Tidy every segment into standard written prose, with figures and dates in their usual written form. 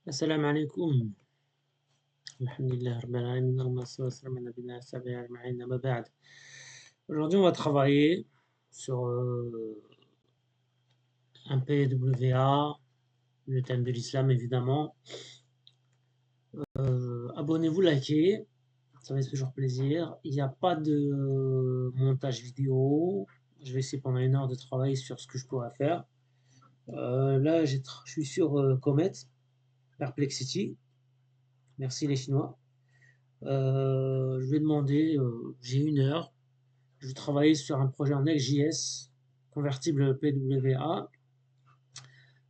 السلام عليكم. الحمد لله رب العالمين اللهم صل وسلم على نبينا السابع أجمعين أما بعد. Aujourd'hui, on va travailler sur un PWA, le thème de l'islam évidemment. Abonnez-vous, likez, ça fait toujours plaisir. Il n'y a pas de montage vidéo. Je vais essayer pendant 1 heure de travailler sur ce que je pourrais faire. Là, je suis sur Comet, Perplexity. Merci les Chinois. Je vais demander, j'ai 1 heure. Je vais travailler sur un projet en Next.js, convertible PWA,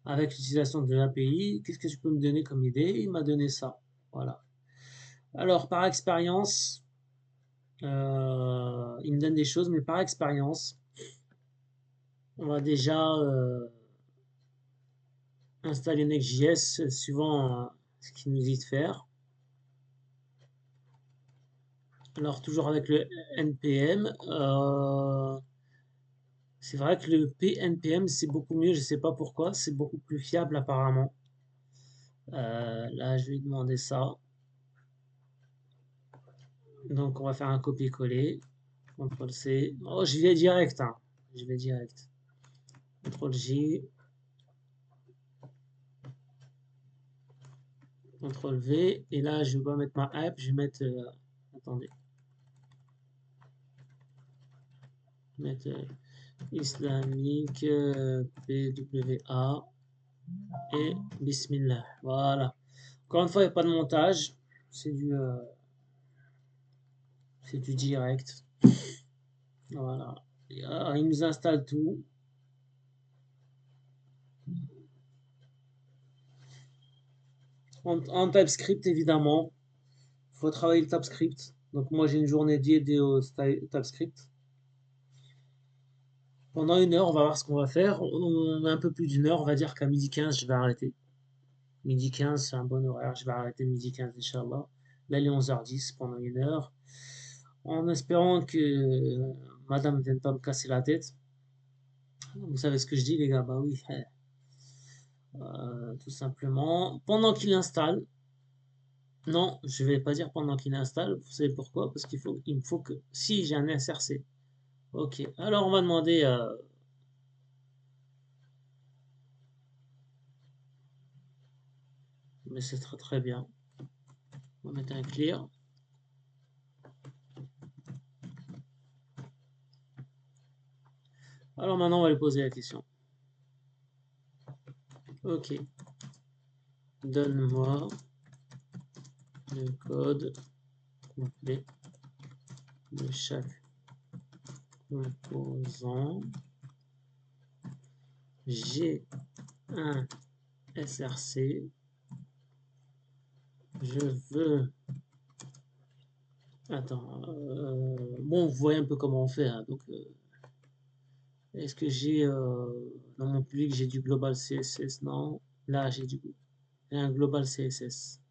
avec l'utilisation de l'API. Qu'est-ce que tu peux me donner comme idée? Il m'a donné ça. Voilà. Alors, par expérience, il me donne des choses, mais par expérience, on va déjà installer Next.js suivant ce qu'il nous dit de faire. Alors, toujours avec le NPM. C'est vrai que le PNPM, c'est beaucoup mieux, je ne sais pas pourquoi, c'est beaucoup plus fiable apparemment. Là, je vais demander ça. Donc, on va faire un copier-coller. CTRL-C. Oh, je vais direct, hein. Je vais direct. CTRL-J. CTRL-V. Et là, je vais pas mettre ma app, je vais mettre... attendez. Je vais mettre islamique PWA et Bismillah. Voilà. Encore une fois, il n'y a pas de montage. C'est du direct. Voilà. Et, il nous installe tout. En TypeScript, évidemment. Il faut travailler le TypeScript. Donc moi, j'ai une journée dédiée au TypeScript. Pendant 1 heure, on va voir ce qu'on va faire. On a un peu plus d'1 heure. On va dire qu'à 12h15, je vais arrêter. 12h15, c'est un bon horaire. Je vais arrêter 12h15, Inch'Allah. Là, il est 11h10 pendant 1 heure. En espérant que madame ne vienne pas me casser la tête. Vous savez ce que je dis, les gars? Bah oui. Tout simplement. Pendant qu'il installe, non, je vais pas dire pendant qu'il installe. Vous savez pourquoi? Parce il me faut que si j'ai un SRC. Ok. Alors on va demander. Mais c'est très très bien. On va mettre un clear. Alors maintenant on va lui poser la question. Ok. Donne-moi le code complet de chaque composant. J'ai un SRC. Je veux... Attends. Bon, vous voyez un peu comment on fait. Hein, donc, est-ce que j'ai... dans mon public, j'ai du global CSS? Non. Là, j'ai un global CSS.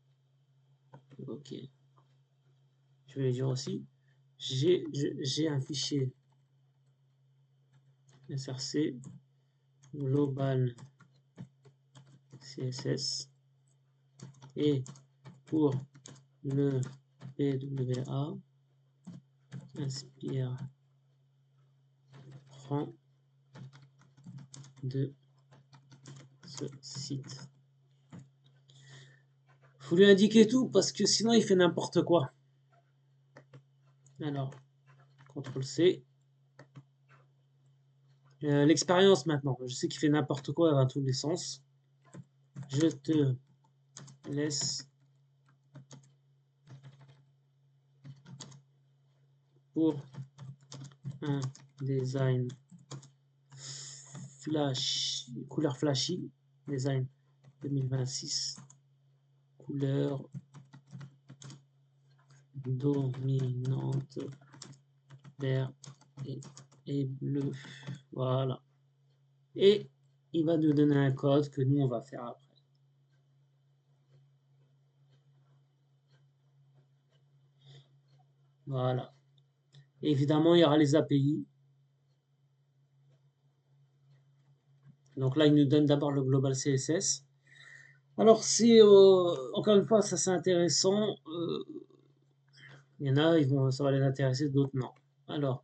Ok. Je vais dire aussi. J'ai un fichier SRC global CSS et pour le PWA inspire prend de ce site. Faut lui indiquer tout parce que sinon il fait n'importe quoi. Alors, CTRL C. L'expérience maintenant. Je sais qu'il fait n'importe quoi dans tous les sens. Je te laisse pour un design flash, couleur flashy, design 2026, couleur dominante, vert et bleu. Voilà. Et il va nous donner un code que nous on va faire après. Voilà. Et évidemment, il y aura les API. Donc là, il nous donne d'abord le global CSS. Alors, c'est encore une fois, ça c'est intéressant. Il y en a, ça va les intéresser, d'autres non. Alors,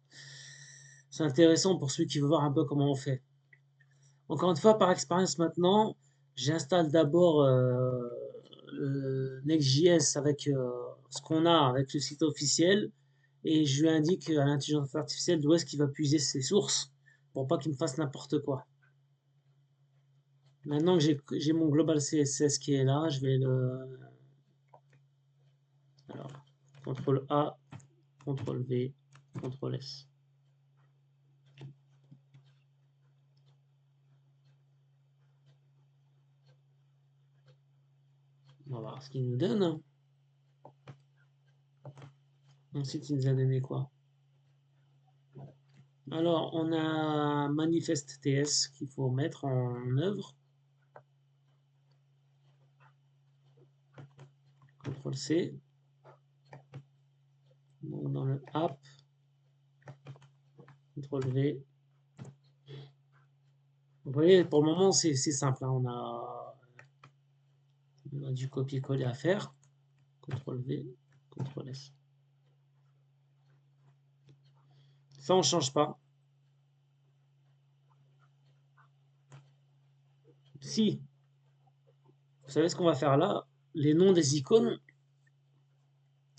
c'est intéressant pour ceux qui veulent voir un peu comment on fait. Encore une fois, par expérience maintenant, j'installe d'abord Next.js avec ce qu'on a, avec le site officiel, et je lui indique à l'intelligence artificielle d'où est-ce qu'il va puiser ses sources pour pas qu'il me fasse n'importe quoi. Maintenant que j'ai mon global CSS qui est là, je vais le... Alors, CTRL A, CTRL V, CTRL S. On va voir ce qu'il nous donne. Ensuite, il nous a donné quoi? Alors, on a manifeste TS qu'il faut mettre en œuvre. CTRL C. Donc, dans le app, CTRL V. Vous voyez, pour le moment, c'est simple, hein. On a du copier-coller à faire. CTRL V, CTRL S. Ça, on ne change pas. Si, vous savez ce qu'on va faire là, les noms des icônes,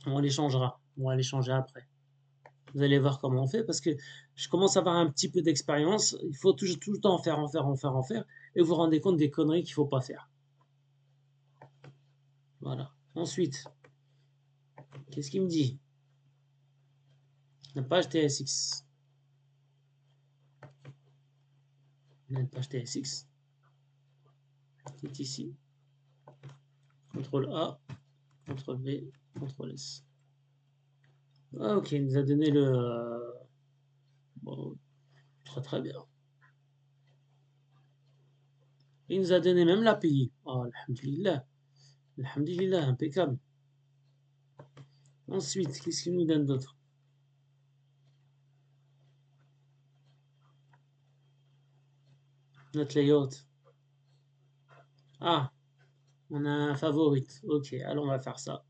on les changera. On va les changer après. Vous allez voir comment on fait parce que je commence à avoir un petit peu d'expérience. Il faut toujours tout le temps en faire, en faire. Et vous vous rendez compte des conneries qu'il ne faut pas faire. Voilà. Ensuite, qu'est-ce qu'il me dit? La page TSX. On a une page TSX qui est ici. CTRL A, CTRL V, CTRL S. Ah, ok, il nous a donné le... Bon, très bien. Il nous a donné même l'API. Oh, alhamdulillah. Alhamdulillah, impeccable. Ensuite, qu'est-ce qu'il nous donne d'autre? Notre layout. Ah, on a un favorite. Ok, alors on va faire ça.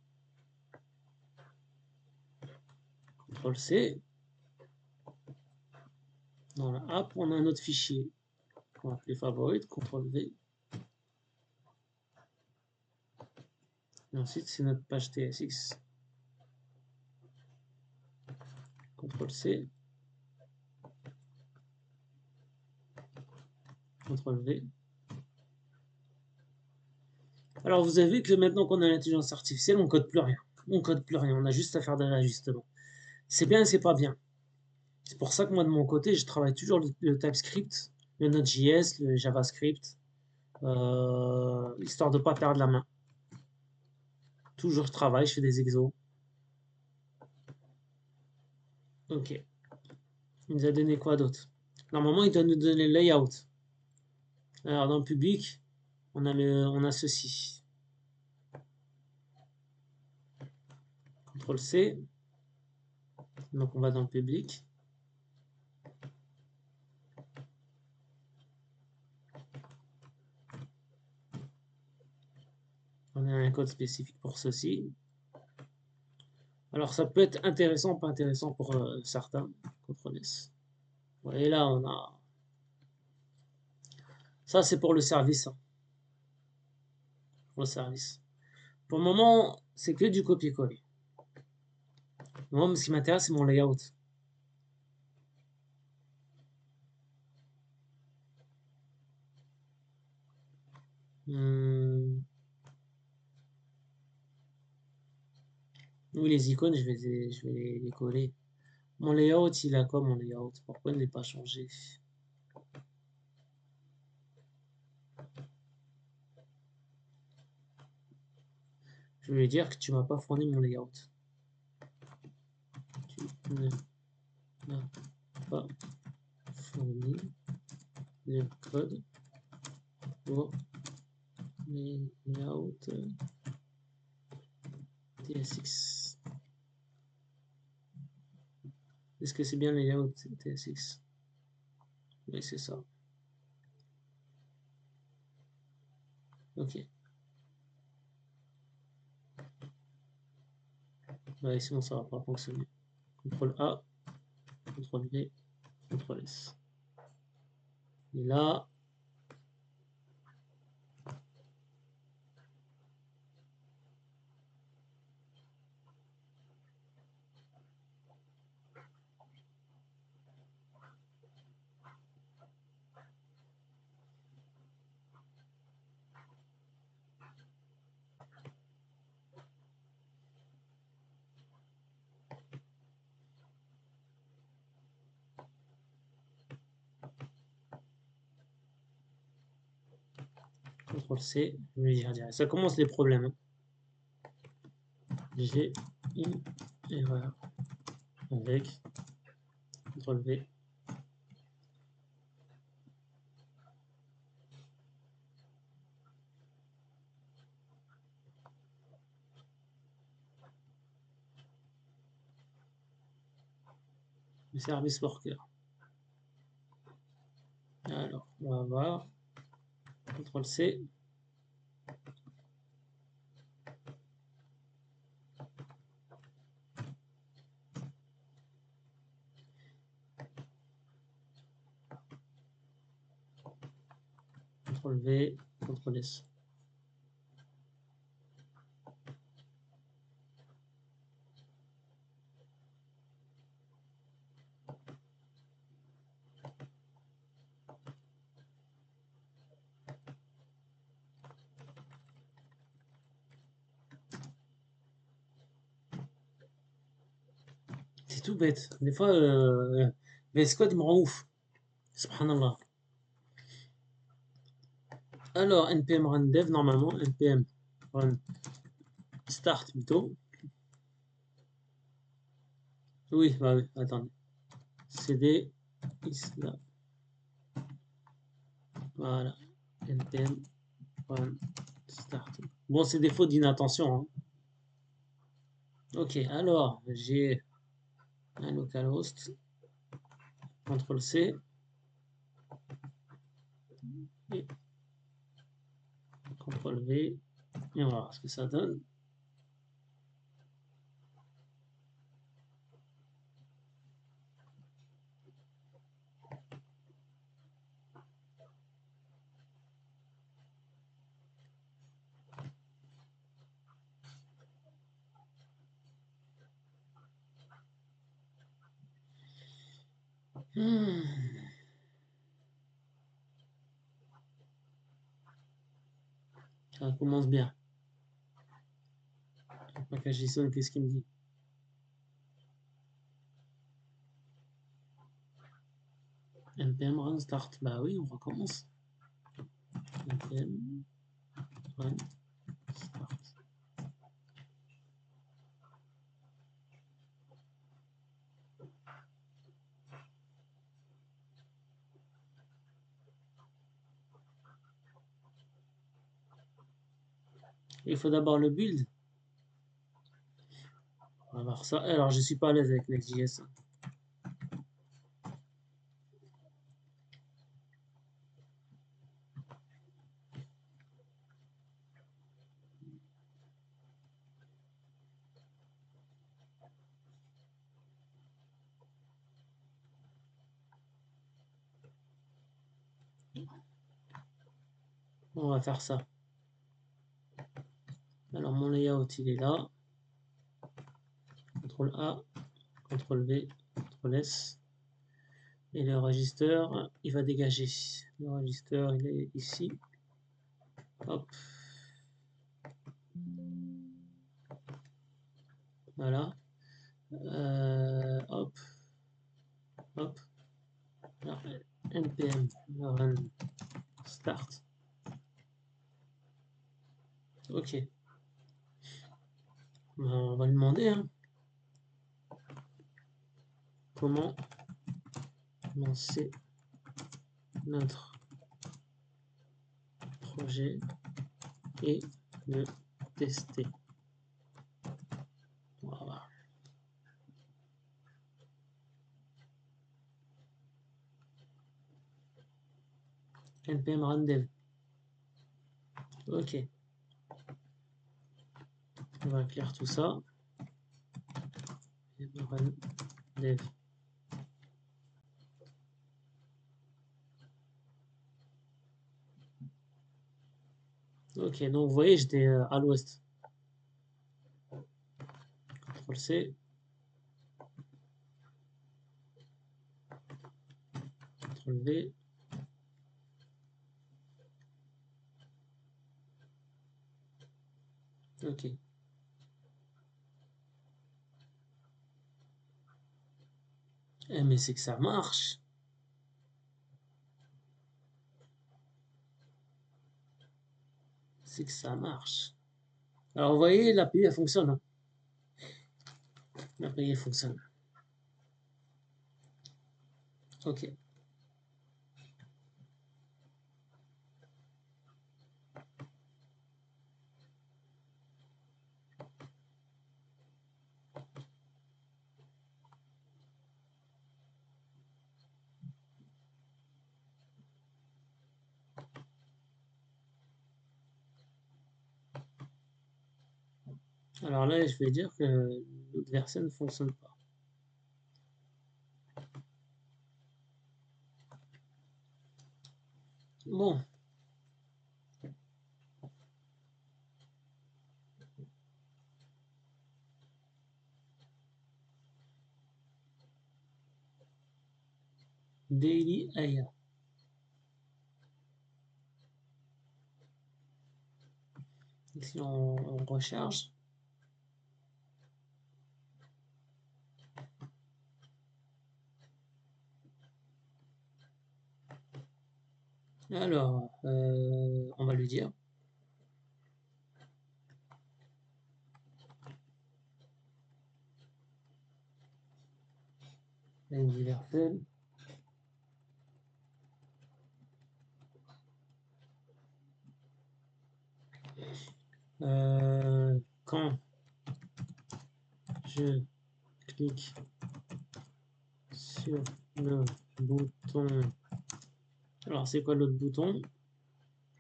CTRL C. Dans la app, on a un autre fichier. On va appeler favorite. CTRL V. Et ensuite, c'est notre page TSX. CTRL C. CTRL V. Alors, vous avez vu que maintenant qu'on a l'intelligence artificielle, on code plus rien. On code plus rien. On a juste à faire des réajustements. C'est bien et c'est pas bien. C'est pour ça que moi, de mon côté, je travaille toujours le TypeScript, le Node.js, le JavaScript, histoire de ne pas perdre la main. Toujours je travaille, je fais des exos. Ok. Il nous a donné quoi d'autre? Normalement, il doit nous donner le layout. Alors, dans le public, on a ceci. CTRL C. Donc, on va dans le public. On a un code spécifique pour ceci. Alors, ça peut être intéressant ou pas intéressant pour certains. CTRL S. Et là, on a... Ça, c'est pour le service. Hein. Pour le service. Pour le moment, c'est que du copier-coller. Moi, ce qui m'intéresse, c'est mon layout. Oui, les icônes, je vais les coller. Mon layout, il a quoi mon layout? Pourquoi il n'est pas changé? Je vais lui dire que tu m'as pas fourni mon layout. Tu ne m'as pas fourni le code pour les layouts TSX. Est-ce que c'est bien les layouts TSX? Oui, c'est ça. Ok. Ouais, sinon ça va pas fonctionner. CTRL A, CTRL V, CTRL S. Et là, CTRL C, je vais dire direct. Ça commence les problèmes. J'ai une erreur avec CTRL V. Le service worker. Alors, on va voir. CTRL C. CTRL V, CTRL S. C'est tout bête. Des fois, VS Code, il me rend ouf. Subhanallah. Alors, npm run dev, normalement, npm run start plutôt. Oui, bah oui, attendez. cd isla. Voilà. npm run start. Bon, c'est des fautes d'inattention. Hein. Ok, alors, j'ai un localhost. CTRL C. Et CTRL V. Et on va voir ce que ça donne. Ça commence bien. Le package JSON, qu'est-ce qu'il me dit? npm run start. Bah oui, on recommence. npm run start. Il faut d'abord le build. On va voir ça. Alors, je suis pas à l'aise avec Next.js. On va faire ça. Alors, mon layout, il est là. CTRL A, CTRL V, CTRL S. Et le register, il va dégager. Le register, il est ici. Hop. Voilà. Hop. Hop. Alors, npm run start. Ok. On va lui demander hein, comment lancer notre projet et le tester. Voilà. npm run dev. Ok. On va écrire tout ça. run dev. Ok, donc vous voyez, j'étais à l'ouest. CTRL C, CTRL V. Ok. Eh, mais c'est que ça marche. C'est que ça marche. Alors, vous voyez, l'API, elle fonctionne. Hein. L'API, elle fonctionne. Ok. Alors là, je vais dire que l'autre version ne fonctionne pas. Bon. Daily AI. Si on recharge. Alors, on va lui dire. Universel. Quand je clique sur le bouton. Alors, c'est quoi l'autre bouton?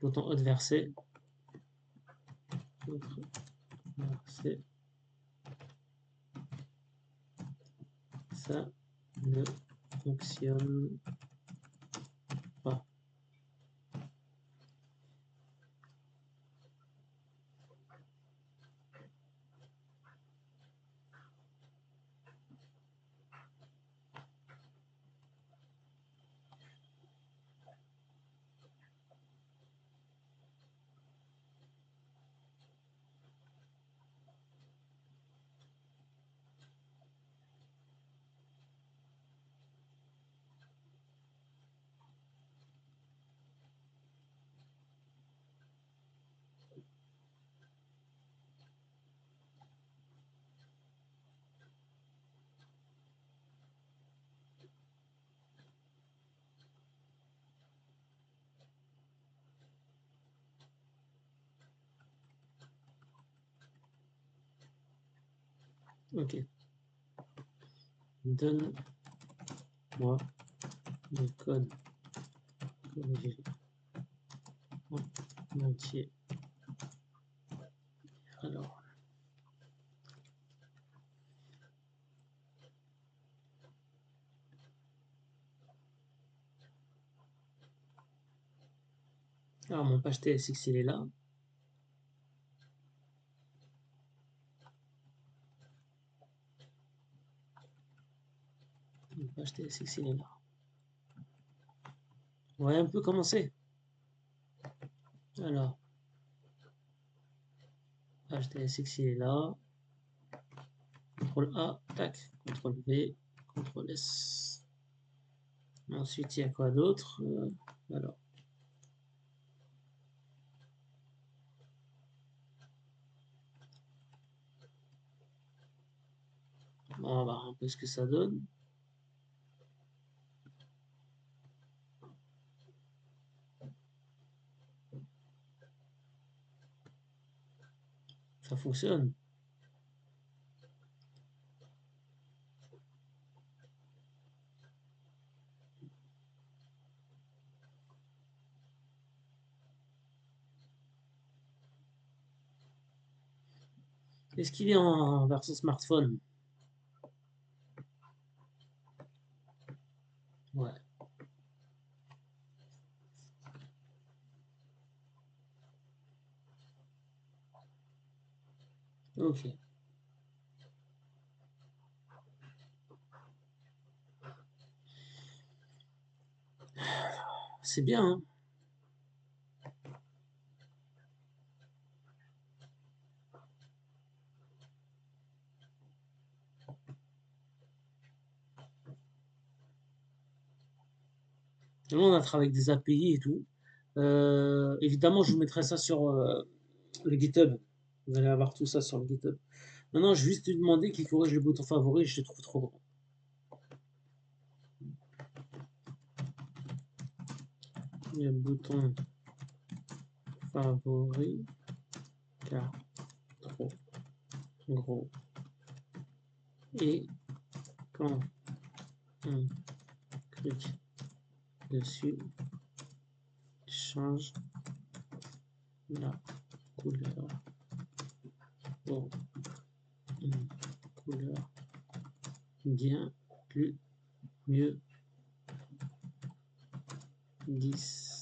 Bouton haute versé. Versé. Ça ne fonctionne pas. Ok. Donne-moi le code corrigé en entier. Alors. Alors, mon page TSX, il est là. Mon page TSX, il est là. Vous voyez un peu comment c'est. Alors, page TSX, il est là. CTRL A, tac, CTRL V, CTRL S. Ensuite, il y a quoi d'autre? Alors. On va voir un peu ce que ça donne. Ça fonctionne. Est-ce qu'il est en version smartphone? Ok. C'est bien, hein. Là, on a travaillé avec des API et tout. Évidemment, je vous mettrai ça sur le GitHub. Vous allez avoir tout ça sur le GitHub. Maintenant, je vais juste lui demander qu'il corrige le bouton favori, je le trouve trop grand. Le bouton favori, car trop gros. Et quand on clique dessus, change la couleur pour une couleur bien plus mieux distincte.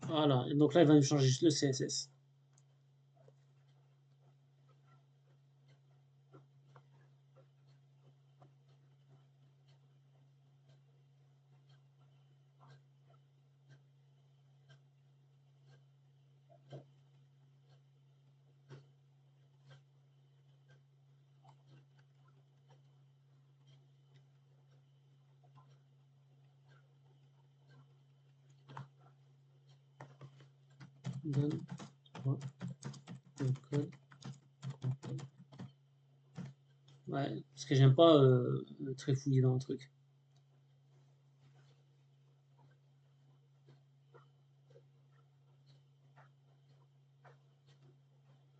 Voilà, et donc là, il va nous changer juste le CSS. Donne-moi le code. Ouais, parce que j'aime pas très fouiller dans le truc.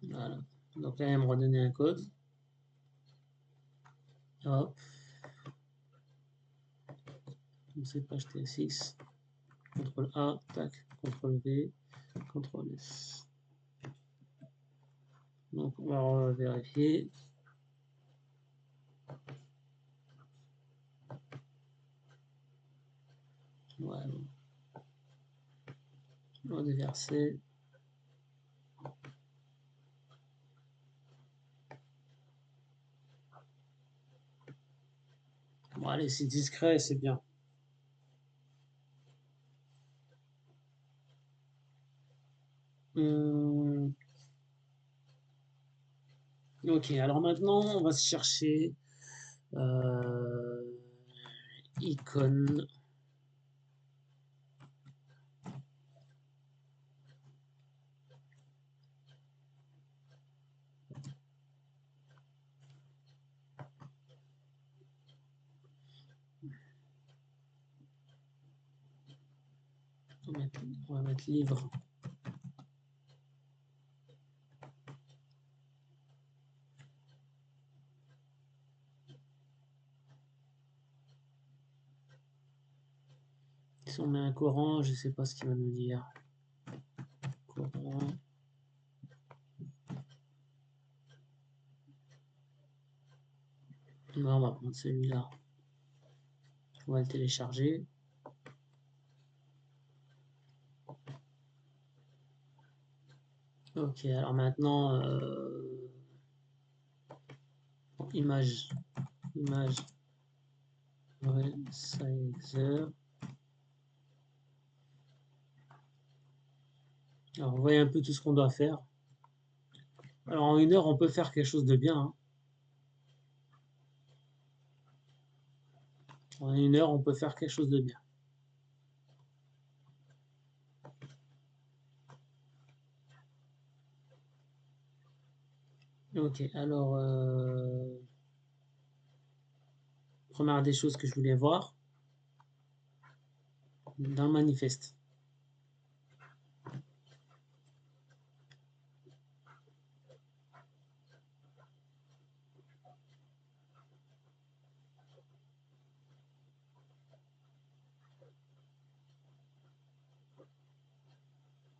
Voilà. Donc là, il va me redonner un code. Hop. C'est page TSX. CTRL A, tac, CTRL V, CTRL S. Donc on va vérifier. Ouais. On va déverser. Bon, allez, c'est discret, c'est bien. Ok, alors maintenant, on va se chercher icône. On va mettre livre. Si on met un Coran, je sais pas ce qu'il va nous dire. Coran. Non, on va prendre celui-là. On va le télécharger. Ok, alors maintenant, image, resizer. Alors, vous voyez un peu tout ce qu'on doit faire. Alors, en 1 heure, on peut faire quelque chose de bien, hein. En 1 heure, on peut faire quelque chose de bien. Ok, alors, première des choses que je voulais voir, dans le manifeste.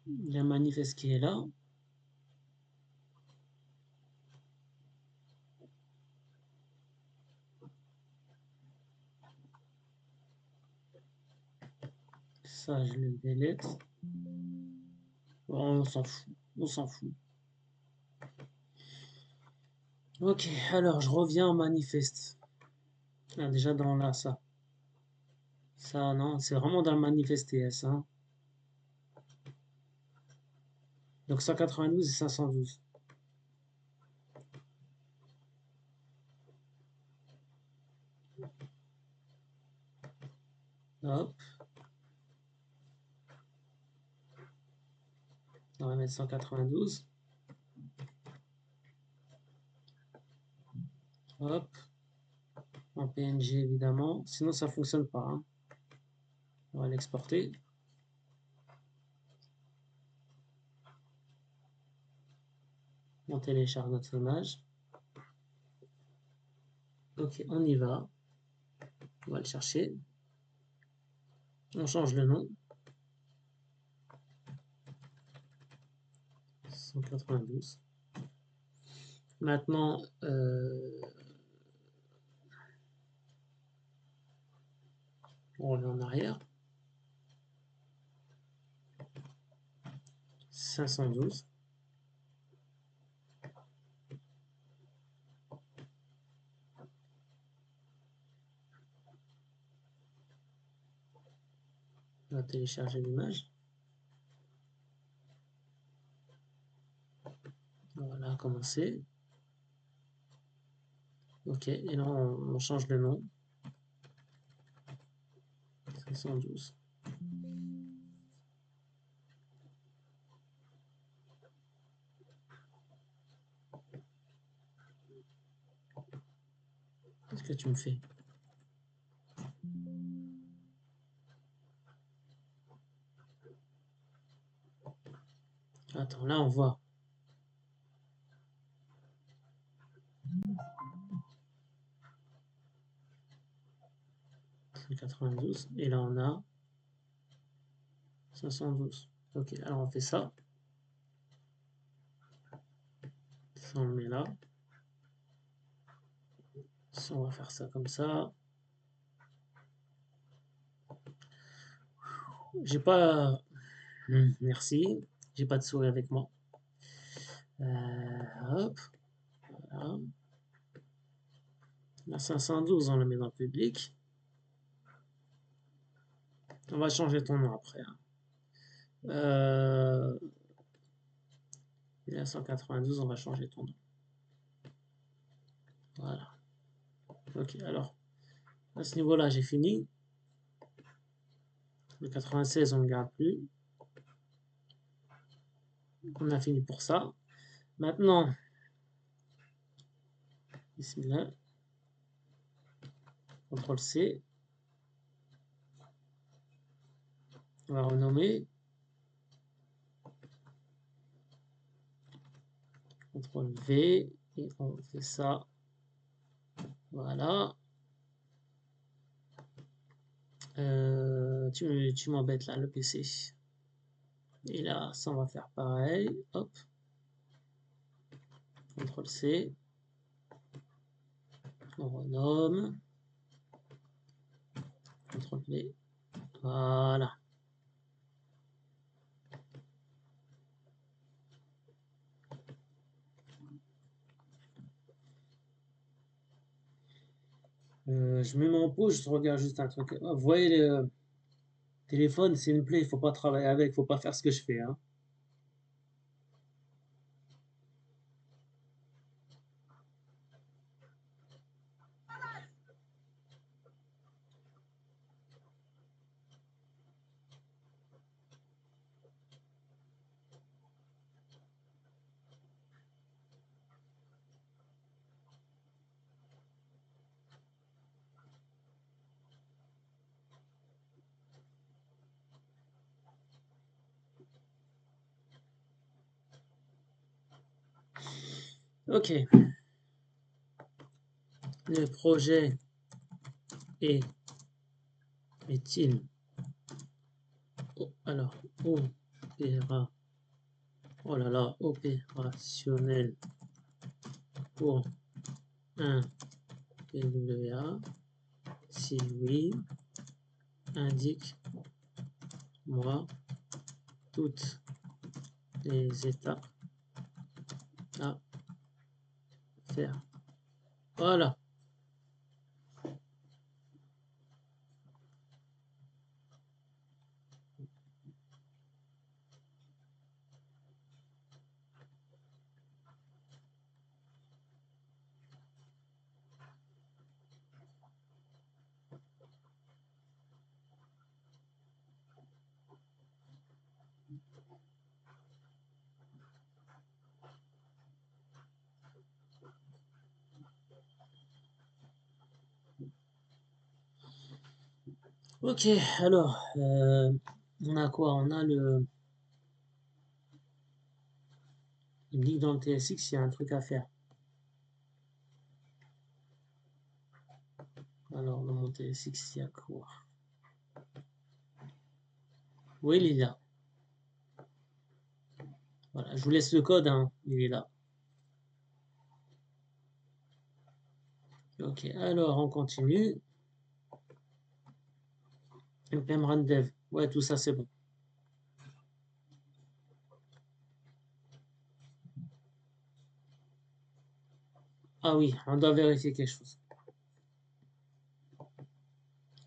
Il y a un manifeste qui est là. Ça, je le délète. On s'en fout. On s'en fout. Ok, alors je reviens au manifeste. Ah, déjà dans là, ça. Ça, non, c'est vraiment dans le manifeste TS. Hein. Donc 192 et 512. Hop. On va mettre 192. Hop. En PNG évidemment. Sinon ça fonctionne pas. Hein. On va l'exporter. On télécharge notre image. Ok, on y va. On va le chercher. On change le nom. 192. Maintenant, on revient en arrière. 512. On va télécharger l'image. Voilà, commencer. Ok, et là on change le nom. 512. Qu'est-ce que tu me fais? Attends, là on voit. 192. Et là on a 512. Ok, alors on fait ça. Ça on le met là. Ça, on va faire ça comme ça. J'ai pas. Merci. J'ai pas de souris avec moi. Hop. Voilà. La 512, on la met dans le public. On va changer ton nom après. Hein. Et la 192, on va changer ton nom. Voilà. Ok, alors, à ce niveau-là, j'ai fini. Le 96, on ne le garde plus. On a fini pour ça. Maintenant, bismillah. CTRL-C. On va renommer. CTRL-V. Et on fait ça. Voilà. Tu m'embêtes là, le PC. Et là, ça, on va faire pareil. Hop. CTRL-C. On renomme. CTRL-V. Voilà. Je mets mon pause, je regarde juste un truc. Vous voyez, le téléphone, c'est une plaie, il faut pas travailler avec, il faut pas faire ce que je fais. Hein. Ok. Le projet est-il alors oh là là, opérationnel pour un PWA? Si oui, indique-moi toutes les étapes à faire. Voilà. Ok, alors, on a quoi? On a le... Il me dit que dans le TSX, il y a un truc à faire. Alors, dans mon TSX, il y a quoi? Oui, il est là. Voilà, je vous laisse le code, hein. Il est là. Ok, alors on continue. npm run dev. Ouais, tout ça c'est bon. Ah oui, on doit vérifier quelque chose.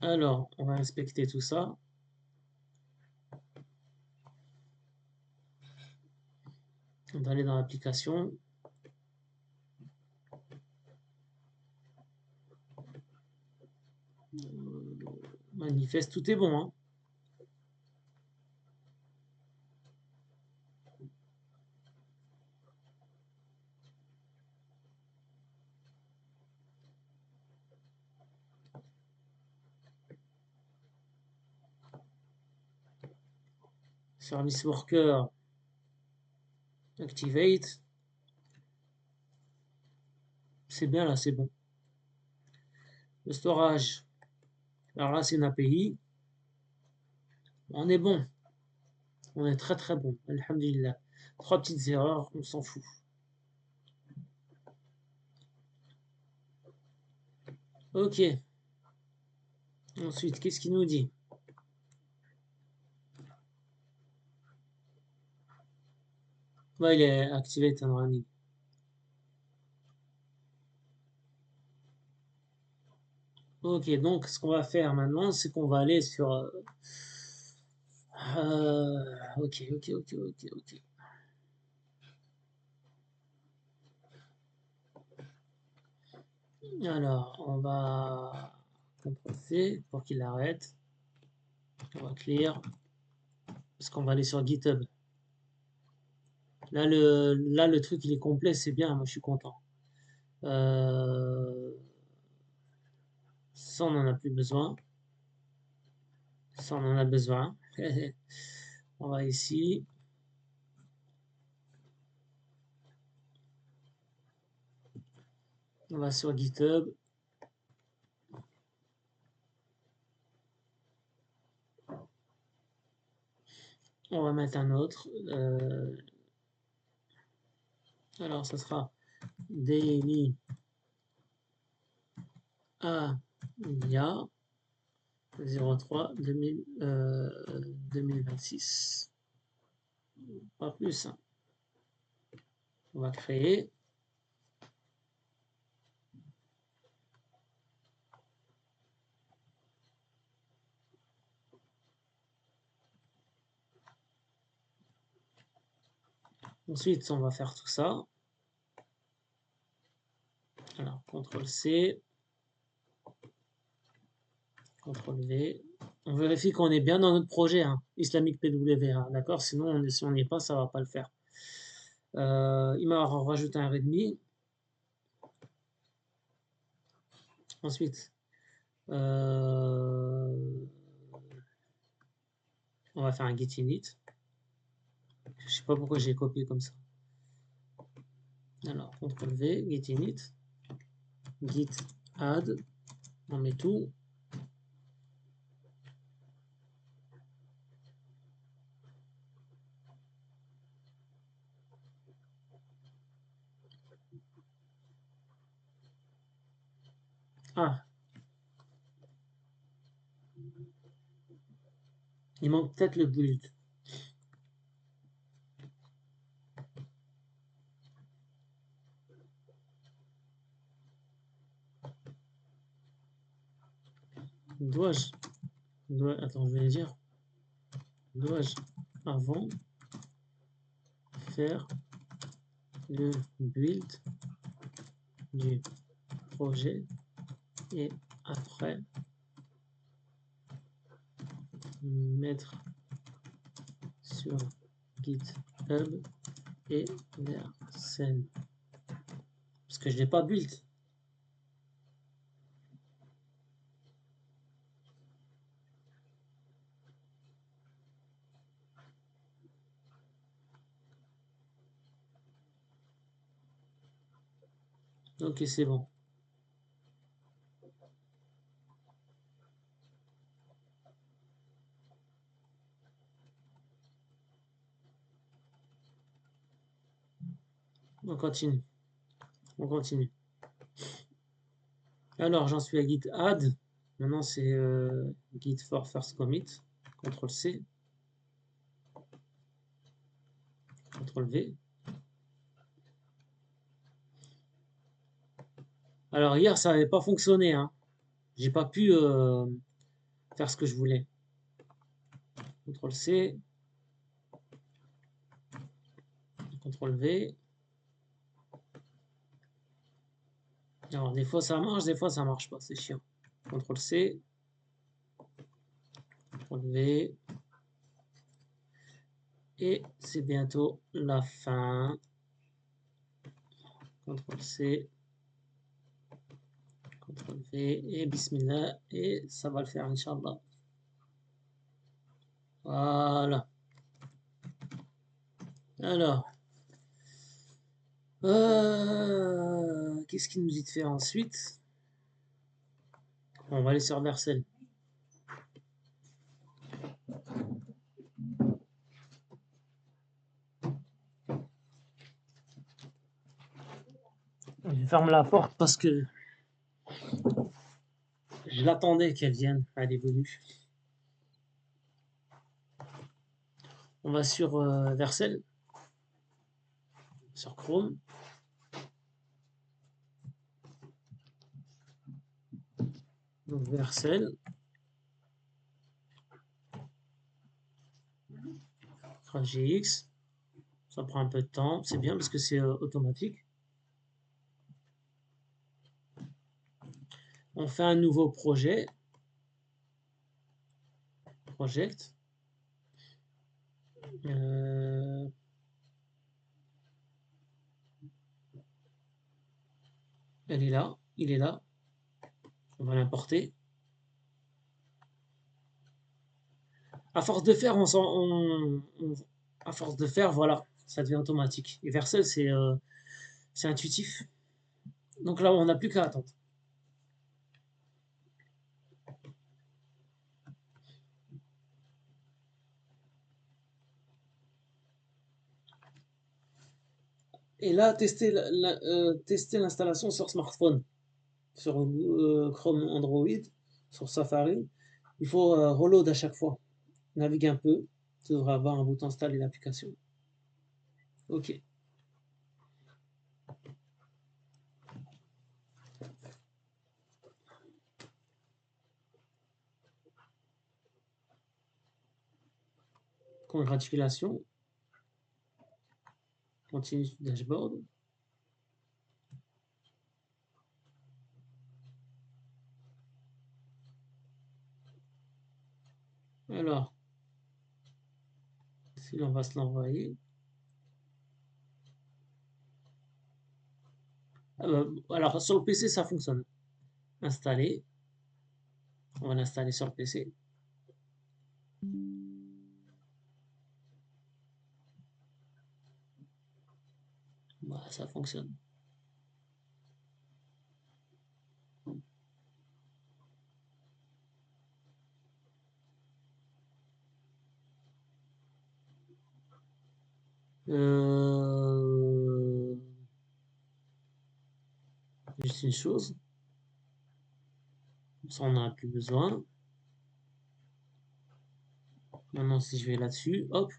Alors, on va inspecter tout ça. On va aller dans l'application. Manifeste, tout est bon, hein. Service worker, activate. C'est bien là, c'est bon. Le storage. Alors là, c'est une API. On est bon. On est très très bon. Alhamdulillah. 3 petites erreurs, on s'en fout. Ok. Ensuite, qu'est-ce qu'il nous dit? Ouais, il est activate and running. Ok, donc ce qu'on va faire maintenant, c'est qu'on va aller sur... ok, ok, ok, ok, ok. Alors, on va CTRL-C pour qu'il arrête. On va clear. Parce qu'on va aller sur GitHub. Là, le truc, il est complet, c'est bien. Moi, je suis content. Ça, on n'en a plus besoin. Ça, on en a besoin. On va ici. On va sur GitHub. On va mettre un autre. Alors, ça sera daily AIA 03 2026. Pas plus. Hein. On va créer. Ensuite, on va faire tout ça. Alors, CTRL-C. CTRL-V. On vérifie qu'on est bien dans notre projet, hein, Islamic PWA, d'accord? Sinon, si on n'y est pas, ça ne va pas le faire. Il m'a rajouté un readme. Ensuite, on va faire un git init. Je sais pas pourquoi j'ai copié comme ça. Alors, CTRL-V, git init, git add, on met tout. Ah, il manque peut-être le build. Dois-je, attends, je vais dire, dois-je avant faire le build du projet et après mettre sur GitHub et Vercel. Parce que je n'ai pas build. Ok, c'est bon. On continue. On continue. Alors, j'en suis à git add. Maintenant, c'est git for first commit. CTRL C. CTRL V. Alors, hier, ça n'avait pas fonctionné. Hein. J'ai pas pu faire ce que je voulais. CTRL C. CTRL V. Alors, des fois, ça marche, des fois, ça marche pas. C'est chiant. CTRL C. CTRL V. Et c'est bientôt la fin. CTRL C. CTRL V. Et Bismillah. Et ça va le faire, Inch'Allah. Voilà. Alors. Qu'est-ce qu'il nous dit de faire ensuite? On va aller sur Vercel. Je ferme la porte parce que je l'attendais qu'elle vienne. Elle est venue. On va sur Vercel. Sur Chrome. Donc Vercel. GX. Ça prend un peu de temps. C'est bien parce que c'est automatique. On fait un nouveau projet. Project. Elle est là. Il est là. On va l'importer. À force de faire, à force de faire, voilà, ça devient automatique. Et Vercel, c'est intuitif. Donc là, on n'a plus qu'à attendre. Et là, tester l'installation sur smartphone, sur Chrome Android, sur Safari. Il faut reload à chaque fois. Navigue un peu. Tu devrais avoir un bouton installer l'application. OK. Congratulations. Continue sur dashboard. Alors, si on va se l'envoyer. Alors, sur le PC, ça fonctionne. Installer. On va l'installer sur le PC. Bah, ça fonctionne. Juste une chose. Ça, on n'en a plus besoin. Maintenant, si je vais là-dessus, hop.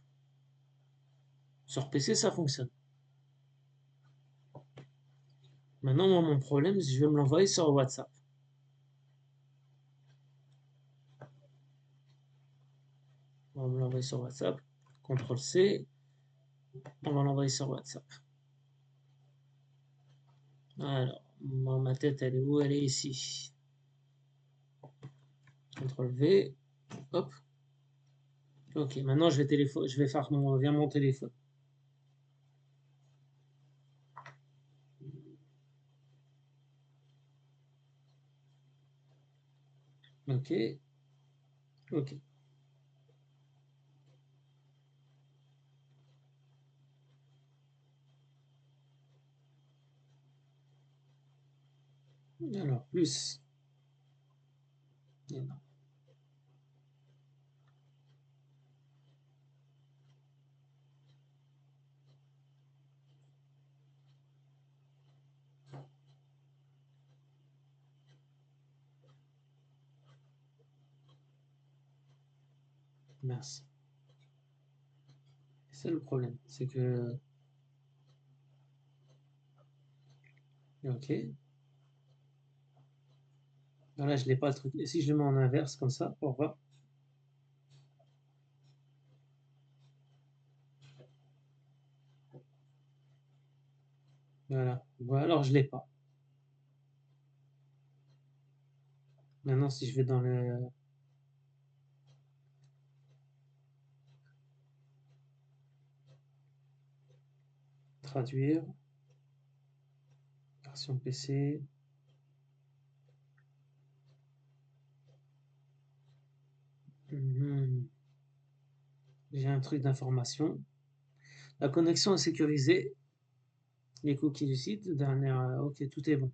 Sur PC, ça fonctionne. Maintenant, moi, mon problème, c'est que je vais me l'envoyer sur WhatsApp. On va me l'envoyer sur WhatsApp. CTRL C. On va l'envoyer sur WhatsApp. Alors, ma tête, elle est où? Elle est ici. CTRL V. Hop. Ok, maintenant je vais faire via mon téléphone. Ok, ok. Alors, plus. Non. Merci. C'est le problème, c'est que... Ok. Voilà, je n'ai pas le truc. Et si je le mets en inverse comme ça, pour voir. Voilà. Voilà, alors je l'ai pas. Maintenant, si je vais dans le... Traduire. Version PC. Mhm. J'ai un truc d'information. La connexion est sécurisée. Les cookies du site. Dernière... Ok, tout est bon.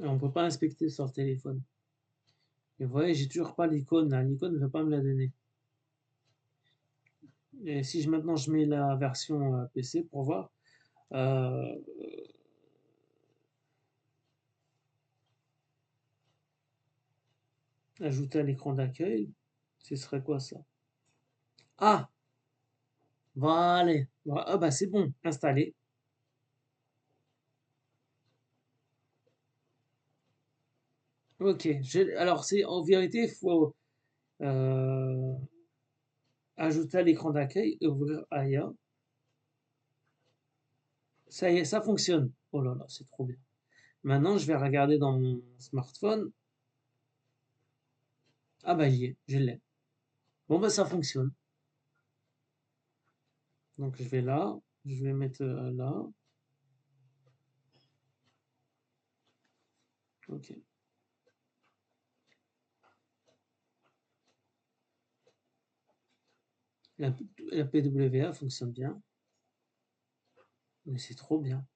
Et on peut pas inspecter sur le téléphone. Et vous voyez, j'ai toujours pas l'icône là. L'icône ne veut pas me la donner. Et si maintenant je mets la version PC pour voir, euh, ajouter à l'écran d'accueil, ce serait quoi ça? Ah, voilà. Ah bah c'est bon, installé. Ok. Alors c'est en vérité, il faut euh, ajouter à l'écran d'accueil et ouvrir Aya. Ça y est, ça fonctionne. Oh là là, c'est trop bien. Maintenant, je vais regarder dans mon smartphone. Ah bah j'y est, je l'ai. Bon bah ça fonctionne. Donc je vais là, je vais mettre là. Ok. La, la PWA fonctionne bien, mais c'est trop bien.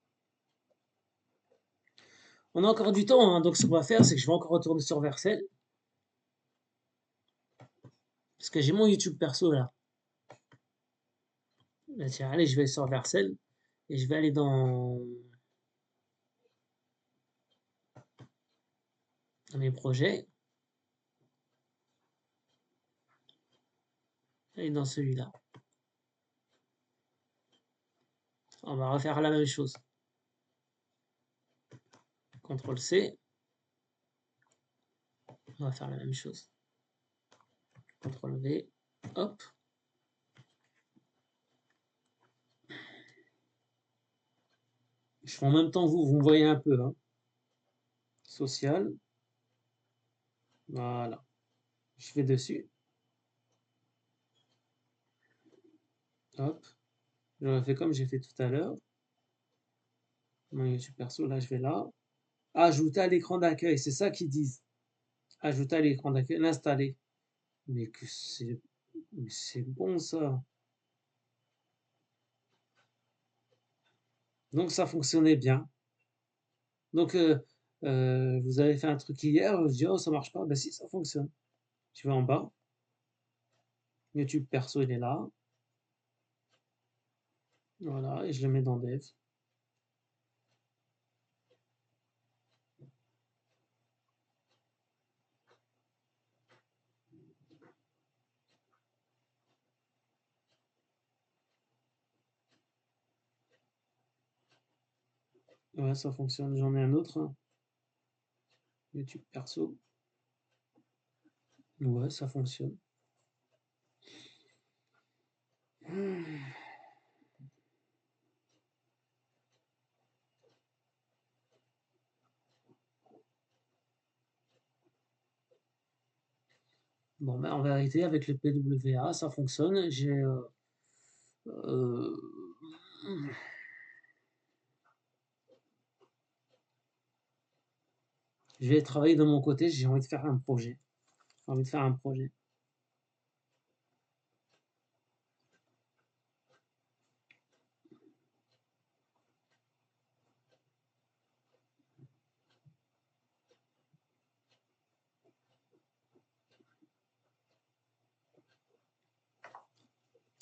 On a encore du temps, hein, donc ce qu'on va faire, c'est que je vais encore retourner sur Vercel, parce que j'ai mon YouTube perso là. Là, tiens, allez, je vais sur Vercel, et je vais aller dans mes projets, et dans celui-là. On va refaire la même chose. CTRL C, on va faire la même chose. CTRL V, hop. Je fais en même temps vous me voyez un peu. Hein. Social, voilà. Je vais dessus, hop. Je refais comme j'ai fait tout à l'heure. Mon YouTube perso, là, je vais là. Ajouter à l'écran d'accueil, c'est ça qu'ils disent. Ajouter à l'écran d'accueil, l'installer. Mais que c'est bon ça. Donc ça fonctionnait bien. Donc vous avez fait un truc hier, je dis oh ça marche pas, ben si ça fonctionne. Tu vas en bas, YouTube perso il est là, voilà, et je le mets dans Dev. Ouais ça fonctionne, j'en ai un autre, hein. YouTube perso. Ouais, ça fonctionne. Mmh. Bon, ben, en vérité, avec le PWA, ça fonctionne. Heu, je vais travailler de mon côté, j'ai envie de faire un projet. J'ai envie de faire un projet.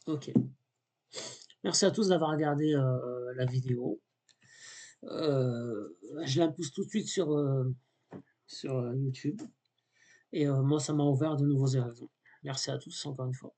OK. Merci à tous d'avoir regardé, la vidéo. Je la pousse tout de suite sur YouTube et moi, ça m'a ouvert de nouveaux horizons. Merci à tous encore une fois.